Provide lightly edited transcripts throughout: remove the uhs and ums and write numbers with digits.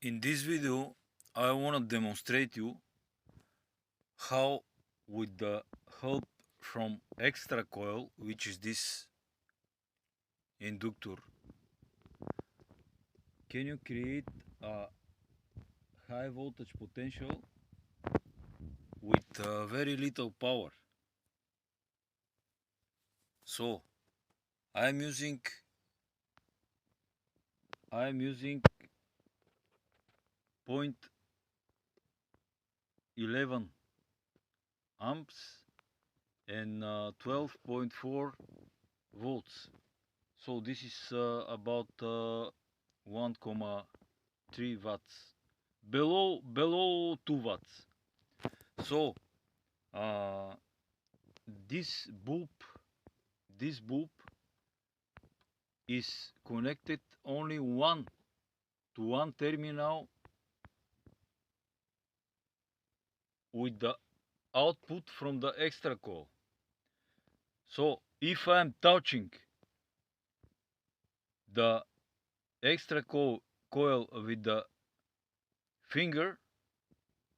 In this video, I want to demonstrate you how, with the help from Extra Coil, which is this inductor, can you create a high voltage potential with very little power. So I'm using 0.11 amps and 12.4 volts. So this is about 1,3 watts, below 2 watts. So this bulb is connected only one terminal with the output from the extra coil. So if I'm touching the extra coil with the finger,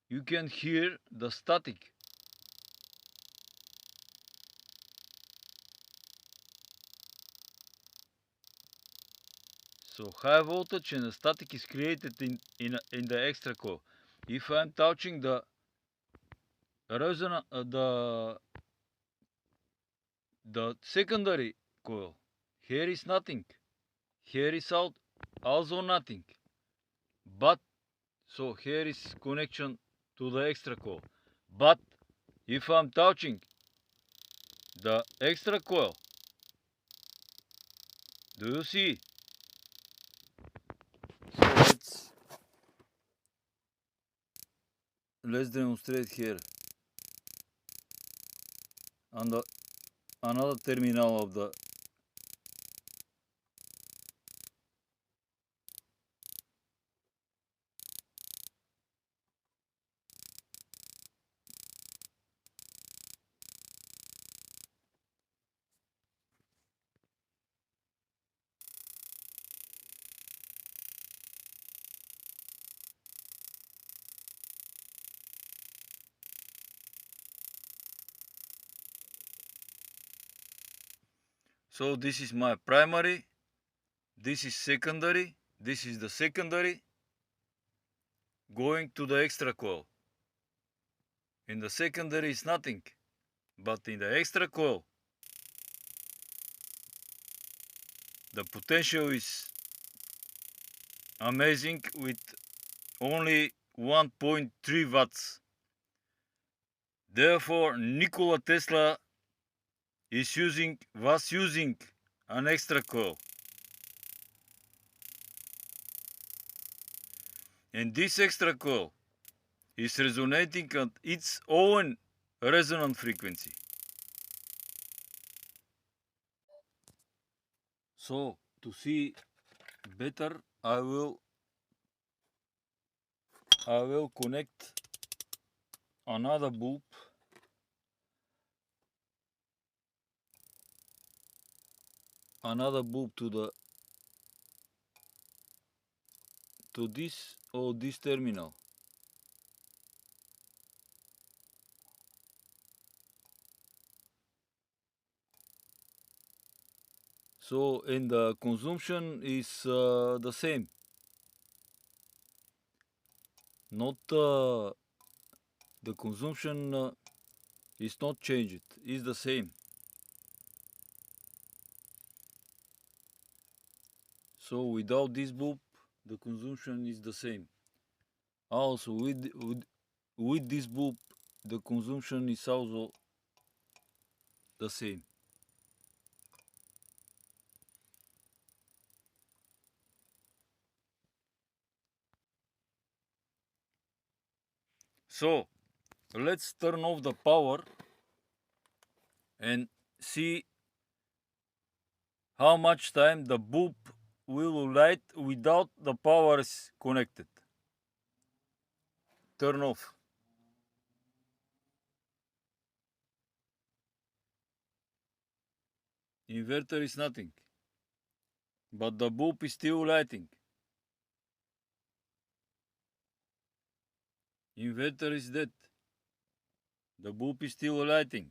you can hear the static. So high voltage and the static is created in the extra coil. If I'm touching the resonant the secondary coil, here is nothing. Here is also nothing. But so here is connection to the extra coil. But if I'm touching the extra coil, do you see? So let's demonstrate here. On the another terminal of the so this is my primary, this is secondary, this is the secondary going to the extra coil. In the secondary is nothing, but in the extra coil the potential is amazing with only 1.3 watts. Therefore Nikola Tesla was using an extra coil. And this extra coil is resonating at its own resonant frequency. So to see better, I will connect another bulb to this or this terminal. So and the consumption is the same. Not the consumption is not changed. Is the same. So without this bulb, the consumption is the same. Also with this bulb, the consumption is also the same. So let's turn off the power and see how much time the bulb will light without the power is connected. Turn off. Inverter is nothing, but the bulb is still lighting. Inverter is dead. The bulb is still lighting.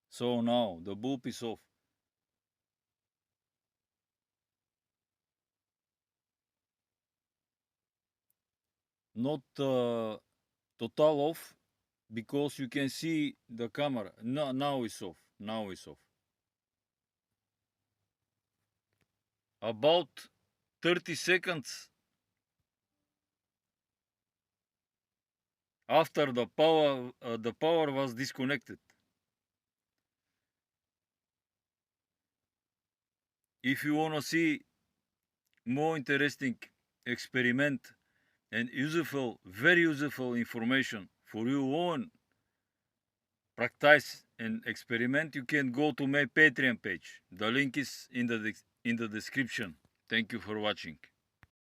So now the bulb is off. Not total off, because you can see the camera. No, now it's off. Now it's off. About 30 seconds after the power was disconnected. If you want to see more interesting experiment and useful, very useful information for your own practice and experiment, you can go to my Patreon page. The link is in the description. Thank you for watching.